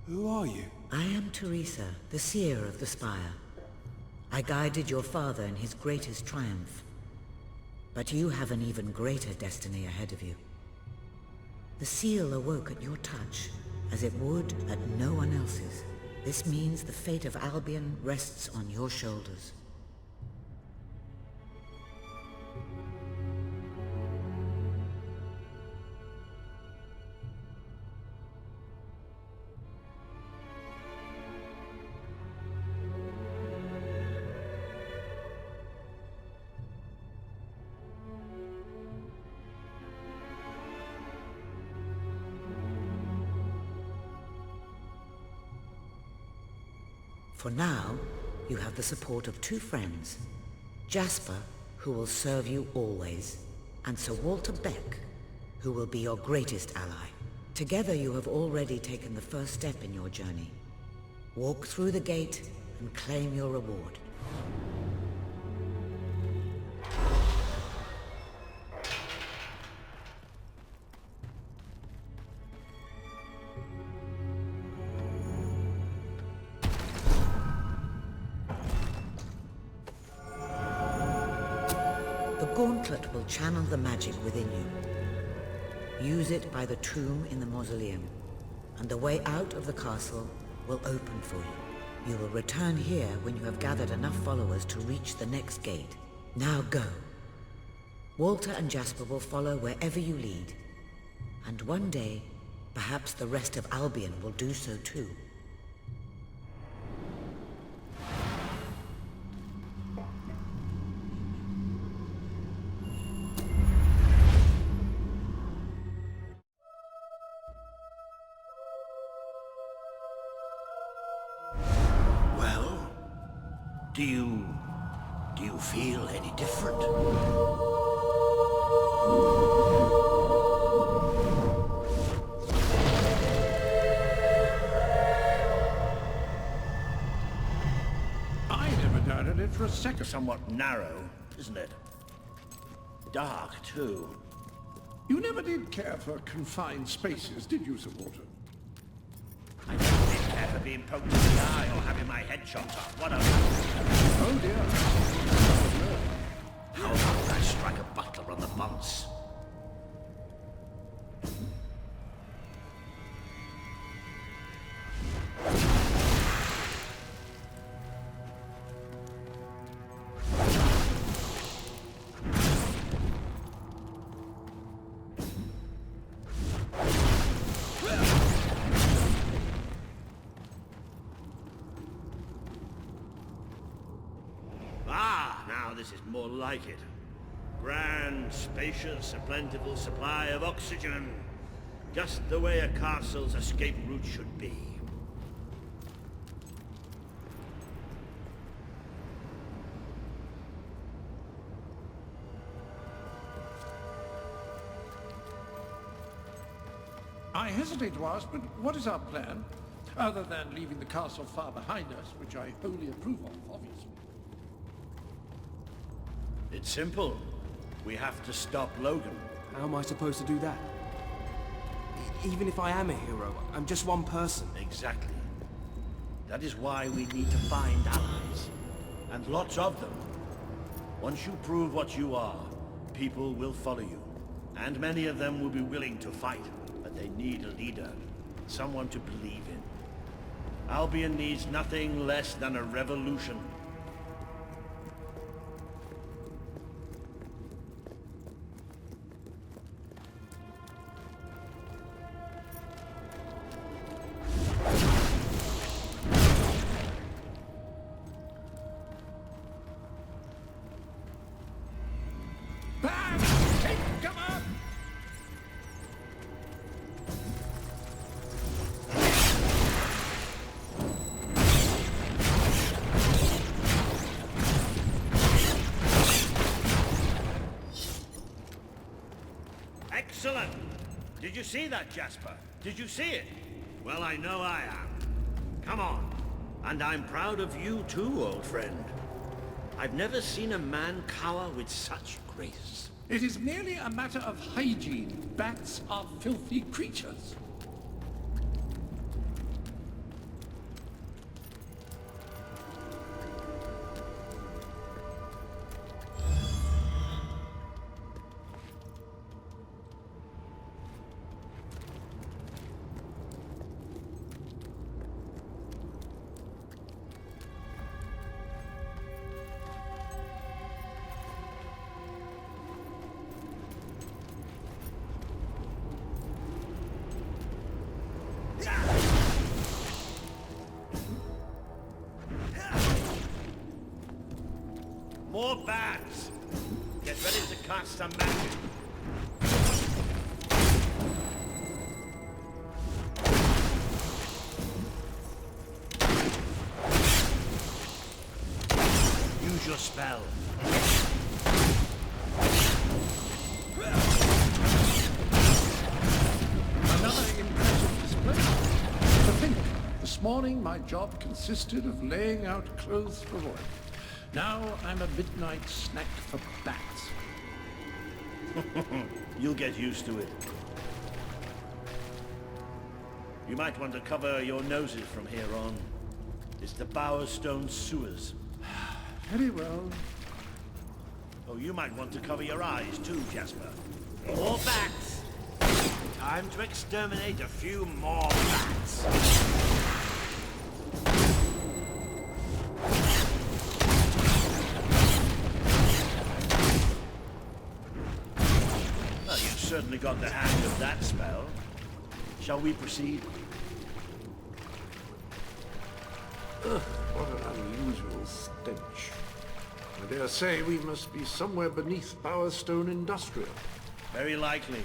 Who are you? I am Teresa, the seer of the spire. I guided your father in his greatest triumph. But you have an even greater destiny ahead of you. The seal awoke at your touch, as it would at no one else's. This means the fate of Albion rests on your shoulders. For now, you have the support of two friends. Jasper, who will serve you always, and Sir Walter Beck, who will be your greatest ally. Together you have already taken the first step in your journey. Walk through the gate and claim your reward. The gauntlet will channel the magic within you. Use it by the tomb in the mausoleum, and the way out of the castle will open for you. You will return here when you have gathered enough followers to reach the next gate. Now go. Walter and Jasper will follow wherever you lead. And one day, perhaps the rest of Albion will do so too. Do you feel any different? I never doubted it for a second. Somewhat narrow, isn't it? Dark, too. You never did care for confined spaces, did you, Sir Walter? I never did care for being poked in the eye or having my head chopped off. What a... Oh dear. How about I strike a butler on the bounce? This is more like it. Grand, spacious, a plentiful supply of oxygen. Just the way a castle's escape route should be. I hesitate to ask, but what is our plan? Other than leaving the castle far behind us, which I wholly approve of, obviously. It's simple. We have to stop Logan. How am I supposed to do that? Even if I am a hero, I'm just one person. Exactly. That is why we need to find allies. And lots of them. Once you prove what you are, people will follow you. And many of them will be willing to fight. But they need a leader. Someone to believe in. Albion needs nothing less than a revolution. Excellent! Did you see that, Jasper? Did you see it? Well, I know I am. Come on. And I'm proud of you too, old friend. I've never seen a man cower with such grace. It is merely a matter of hygiene. Bats are filthy creatures. spell. Another impressive display. To think, this morning my job consisted of laying out clothes for Roy. Now I'm a midnight snack for bats. You'll get used to it. You might want to cover your noses from here on. It's the Bowerstone sewers. Very well. Oh, you might want to cover your eyes too, Jasper. More bats! Time to exterminate a few more bats. Well, you've certainly got the hang of that spell. Shall we proceed? Ugh, what an unusual stench. I dare say we must be somewhere beneath Bowerstone Industrial. Very likely.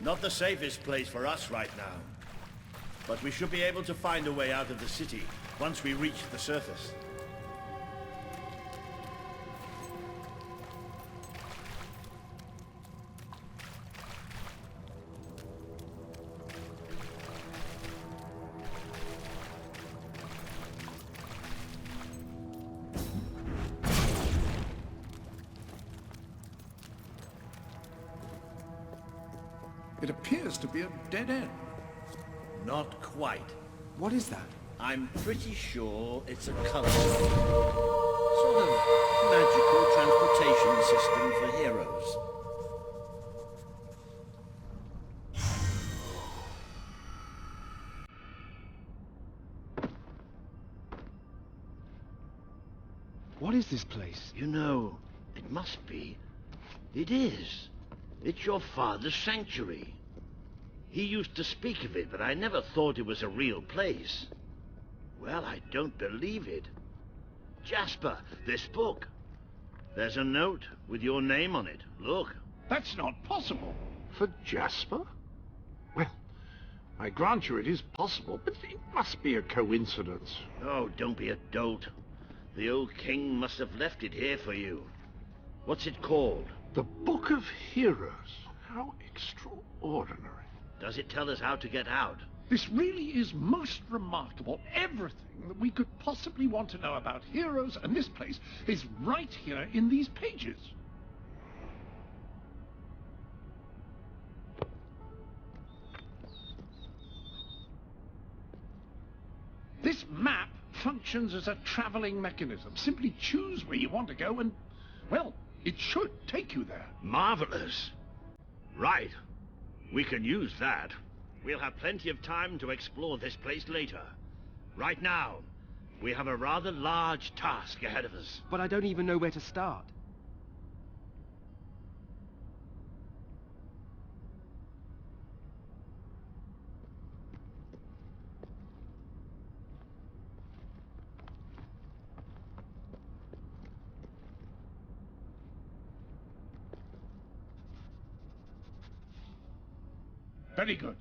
Not the safest place for us right now. But we should be able to find a way out of the city once we reach the surface. It appears to be a dead end. Not quite. What is that? I'm pretty sure it's a color stone. Sort of magical transportation system for heroes. What is this place? You know, it must be. It is. It's your father's sanctuary. He used to speak of it, but I never thought it was a real place. Well, I don't believe it. Jasper, this book. There's a note with your name on it. Look. That's not possible. For Jasper? Well, I grant you it is possible, but it must be a coincidence. Oh, don't be a dolt. The old king must have left it here for you. What's it called? The Book of Heroes. How extraordinary. Does it tell us how to get out? This really is most remarkable. Everything that we could possibly want to know about heroes and this place is right here in these pages. This map functions as a traveling mechanism. Simply choose where you want to go and, well, it should take you there. Marvelous. Right. We can use that. We'll have plenty of time to explore this place later. Right now, we have a rather large task ahead of us. But I don't even know where to start. Very good.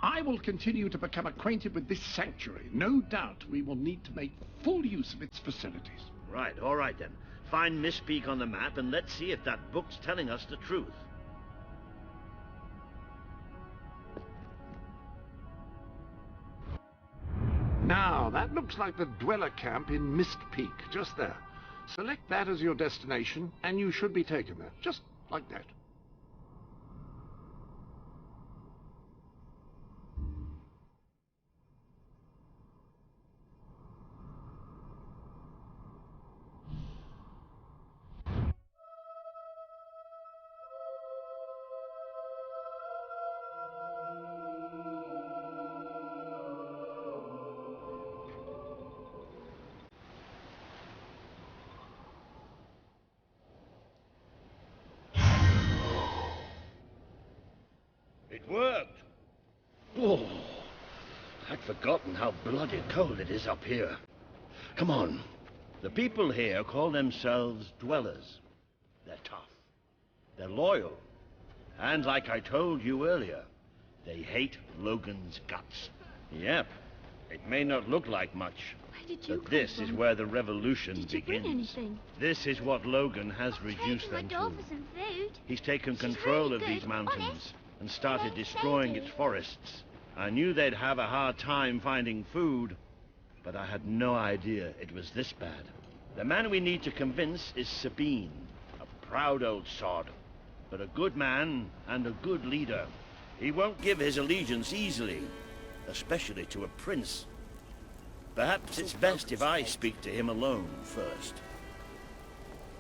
I will continue to become acquainted with this sanctuary. No doubt we will need to make full use of its facilities. Right, all right then. Find Misspeak on the map and let's see if that book's telling us the truth. Now, that looks like the dweller camp in Mist Peak, just there. Select that as your destination, and you should be taken there, just like that. It worked. Oh, I'd forgotten how bloody cold it is up here. Come on. The people here call themselves dwellers. They're tough. They're loyal. And like I told you earlier, they hate Logan's guts. Yep. It may not look like much, Where did you But come this from? is where the revolution Did you bring begins. anything? This is what Logan has reduced Taking my them doll to. for some food. He's taken She's control really of these good, mountains honest. and started Thank destroying you. its forests. I knew they'd have a hard time finding food, but I had no idea it was this bad. The man we need to convince is Sabine, a proud old sod, but a good man and a good leader. He won't give his allegiance easily, especially to a prince. Perhaps it's best if I speak to him alone first.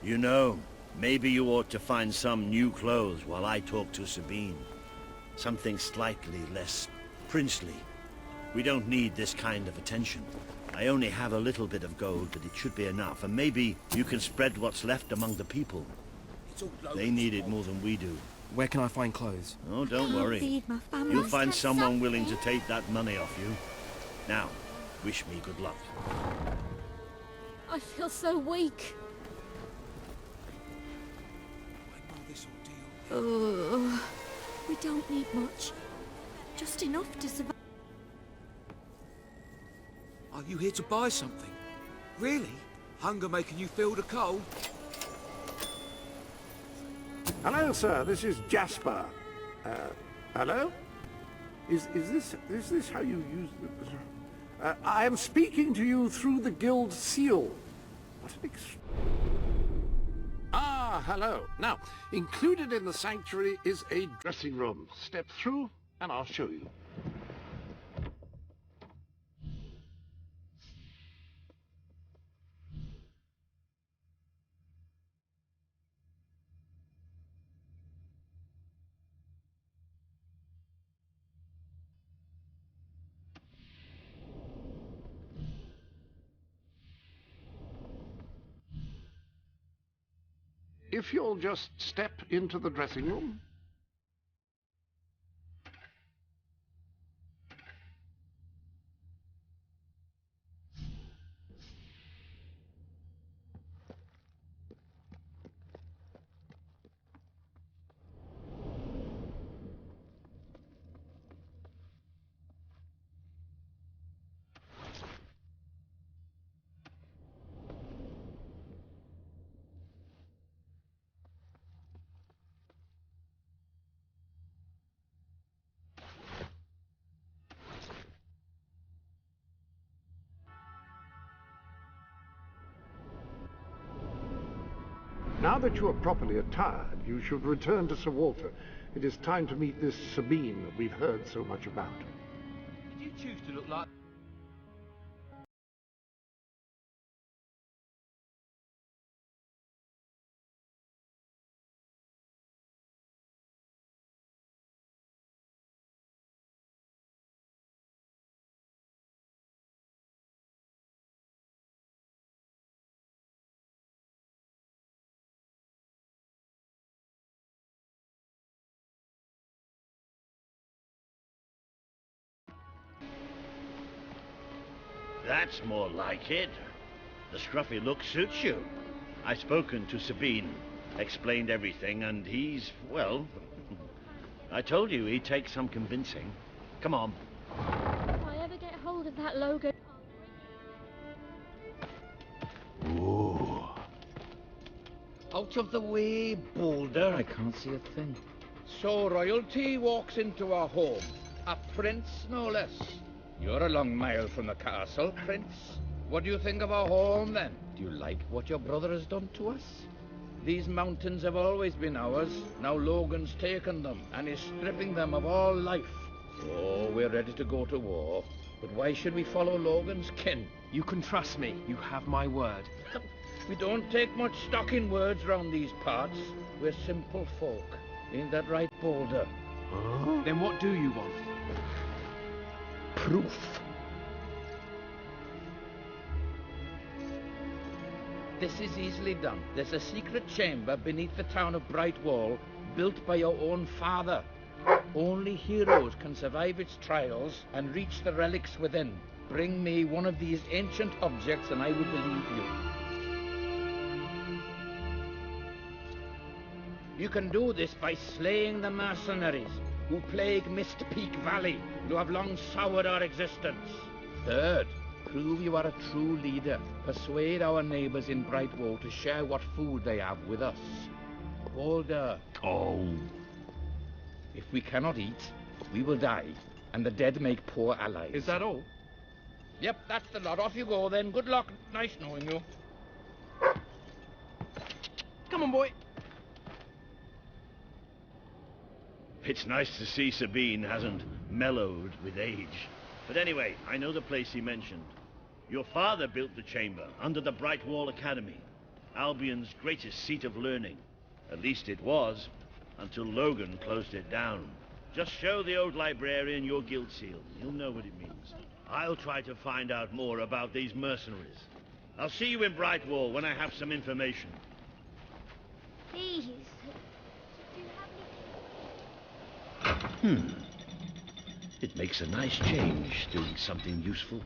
You know, maybe you ought to find some new clothes while I talk to Sabine. Something slightly less princely. We don't need this kind of attention. I only have a little bit of gold, but it should be enough. And maybe you can spread what's left among the people. They need it more than we do. Where can I find clothes? Oh, don't worry. Feed my family. You'll find someone willing to take that money off you. Now, wish me good luck. I feel so weak. When will this ordeal? We don't need much. Just enough to survive. Are you here to buy something? Really? Hunger making you feel the cold? Hello, sir. This is Jasper. Hello? Is this how you use the... I am speaking to you through the guild seal. What an hello. Now, included in the sanctuary is a dressing room. Step through and I'll show you. If you'll just step into the dressing room. Now that you are properly attired, you should return to Sir Walter. It is time to meet this Sabine that we've heard so much about. Did you choose to look like... That's more like it. The scruffy look suits you. I've spoken to Sabine, explained everything, and he's, well, I told you he'd take some convincing. Come on. If I ever get hold of that Logan... Ooh. Out of the way, Boulder. I can't see a thing. So royalty walks into our home. A prince, no less. You're a long mile from the castle, Prince. What do you think of our home, then? Do you like what your brother has done to us? These mountains have always been ours. Now Logan's taken them and is stripping them of all life. So we're ready to go to war. But why should we follow Logan's kin? You can trust me. You have my word. We don't take much stock in words round these parts. We're simple folk. Ain't that right, Boulder? Then what do you want? Proof. This is easily done. There's a secret chamber beneath the town of Brightwall, built by your own father. Only heroes can survive its trials and reach the relics within. Bring me one of these ancient objects and I will believe you. You can do this by slaying the mercenaries who plague Mist Peak Valley, who have long soured our existence. Third, Prove you are a true leader. Persuade our neighbors in Brightwall to share what food they have with us. Older. Oh. If we cannot eat, we will die, and the dead make poor allies. Is that all? Yep, that's the lot. Off you go then. Good luck. Nice knowing you. Come on, boy. It's nice to see Sabine hasn't mellowed with age. But anyway, I know the place he mentioned. Your father built the chamber under the Brightwall Academy, Albion's greatest seat of learning. At least it was, until Logan closed it down. Just show the old librarian your guild seal. He'll know what it means. I'll try to find out more about these mercenaries. I'll see you in Brightwall when I have some information. Please. Do you have any... It makes a nice change doing something useful.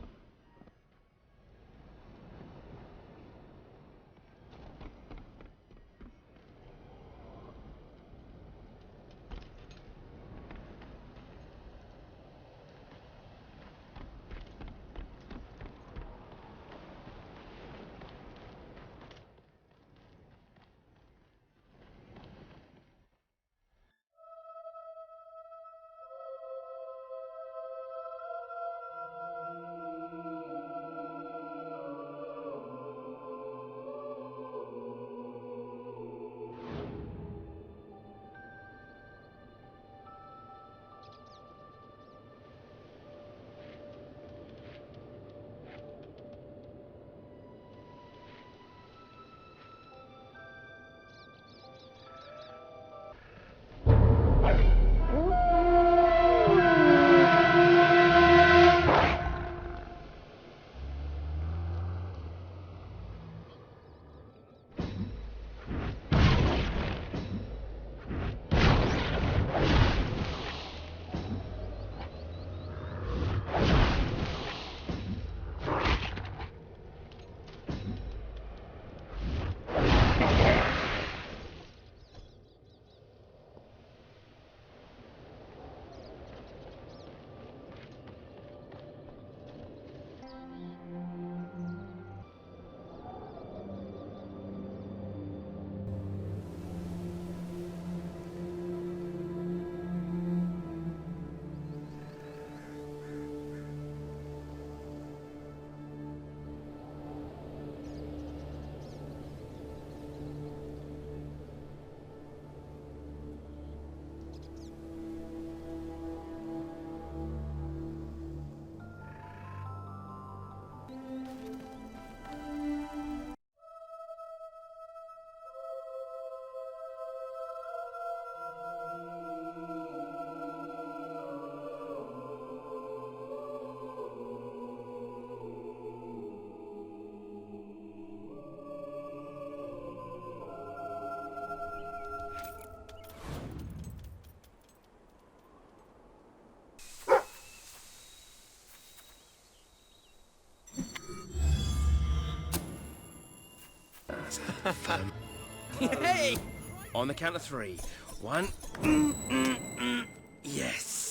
Hey! On the count of three. One. Yes.